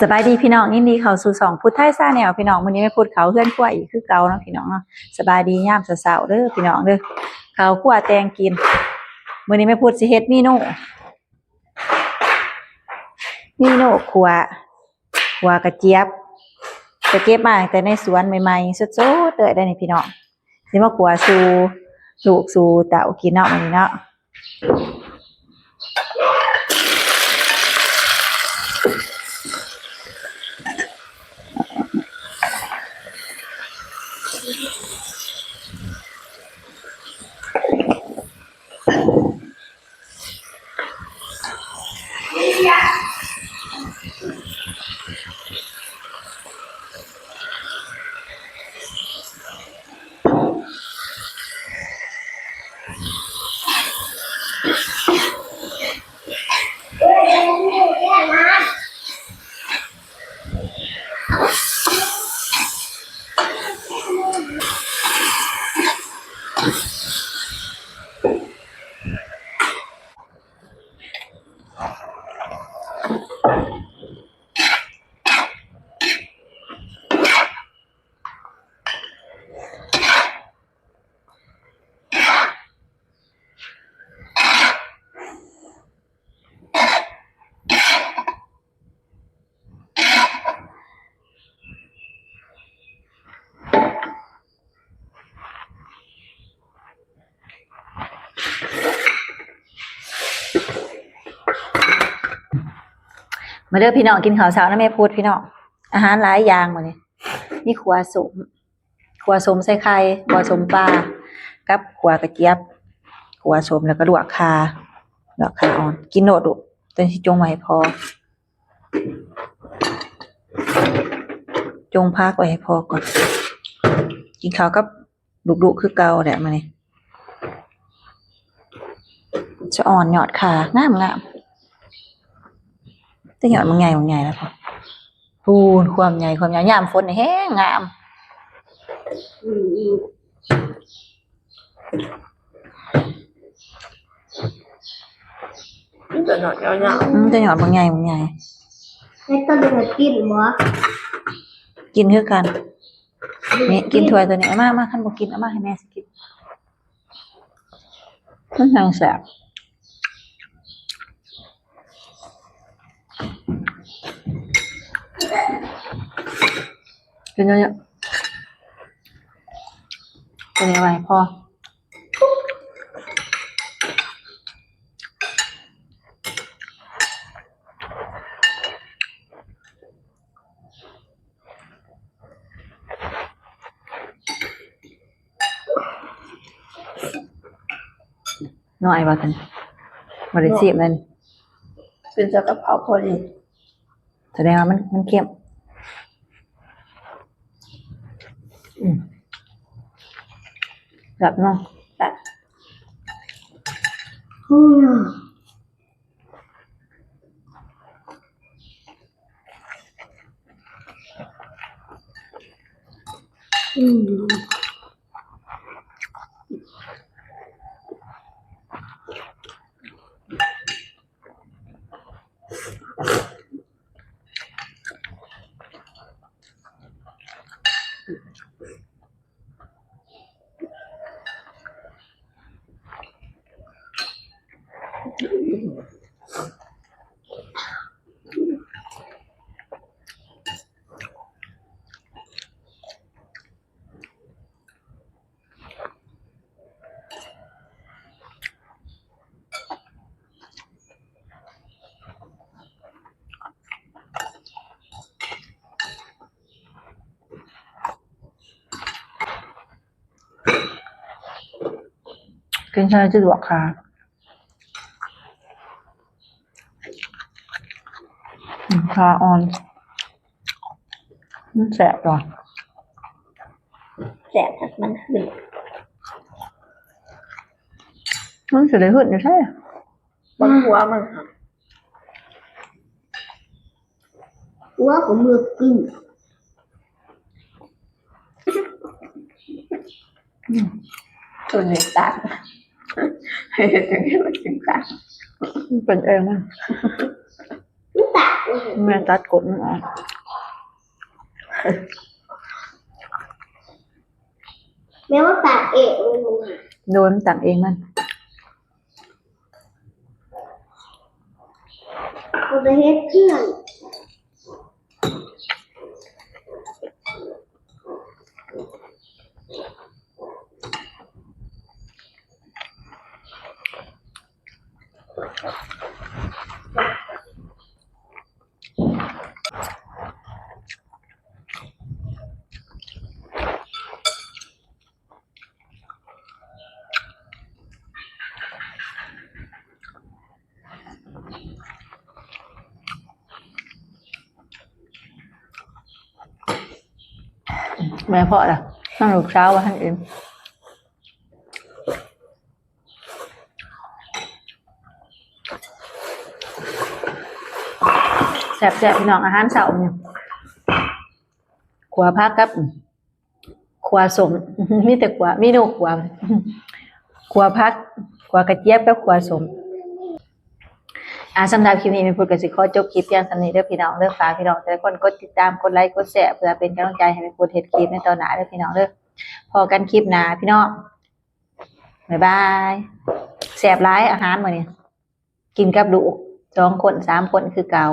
สบายดีพี่น้องยินดีเข้าสู่2พุทธไทยซ่าแนวพี่น้องมื้อนี้ไม่พูดเขาเฮือนครัวอีกคือเก่าเนาะพี่น้องเนาะสบายดียามเช้าๆเด้อพี่น้องเด้อข้าวคั่วแตงกินมื้อนี้ไม่พูดสิเฮ็ดเมนูคั่วกระเจี๊ยบจะเก็บมาแต่ในสวนใหม่ๆสดๆเด้อได้นี่พี่น้องสิมาคั่วสู่ลูกสู่เต้ากินเนาะมื้อนี้เนาะมาเด้อพี่น้องกินข้าวเช้านะแม่พูดพี่น้องอาหารหลายอย่างมื้อนี้มีขัวสมใส่ไข่ขัวสมปลากับขัวกระเจี๊ยบขัวสมแล้วก็ลวกข่าอ่อนกินโนดดุจนสิจงไว้พอจงพักไว้ให้พอก่อนกินข้าวกับดุคือเก่าแหละมื้อนี้จะอ่อนยอดข่างามแต่หยอดมันใหญ่แล้วพอพูนความใหญ่ยามฝนนี่แฮงงามจะหยอดยาวจะหยอดมันใหญ่ให้ต้นเดือดกินหรอกินคือกันนี่กินถ้วยตัวนี้มาคันบ่กินเอามาให้แม่สิกินมันจังแซ่บกินเยอะๆตัวนี้ไว้พอน้อยว่ากันบ่ได้สิมันเป็นจะกระเพราพอดีแสดงว่ามันเค็มแบบน้องแบบกินใช่จะลวกค่ะข่าอ่อนมันแสบก่อนแสบถ้ามันขึ้นมันจะได้ขึ้นอยู่ใช่บางหัวมันค่ะหัวของมือกินตัวเล็กตากให้ถึงให้มันกินตากเป็นเองมั้งตาก แม่ตัดกดมันออก แม้ว่าตัดเองเลยมึงอ่ะ โดนตัดเองมัน กูจะเฮ็ดเพื่อน แม่เพาะล่ะนั่งลูกเช้าว่าท่านเองแซ่บๆพี่น้องอาหารเช้าเนี่ยขัวผักกับขัวสม มีแต่ขัวมีโนขัวขัวผักขัวกระเจี๊ยบกับขัวสมสำหรับคลิปนี้แม่พูดกับสิขอจบคลิปเพียงเท่านี้เด้อพี่น้องเด้อฝากพี่น้องแต่ละคนกดติดตามกดไลค์กดแชร์เพื่อเป็นกำลังใจให้แม่พูดเฮ็ดคลิปในตอนหน้าเด้อพี่น้องเด้อพอกันคลิปหน้าพี่น้องบ๊ายบายแซ่บหลายอาหารมื้อนี้กินกับลูก2 คน 3 คนคือเก่า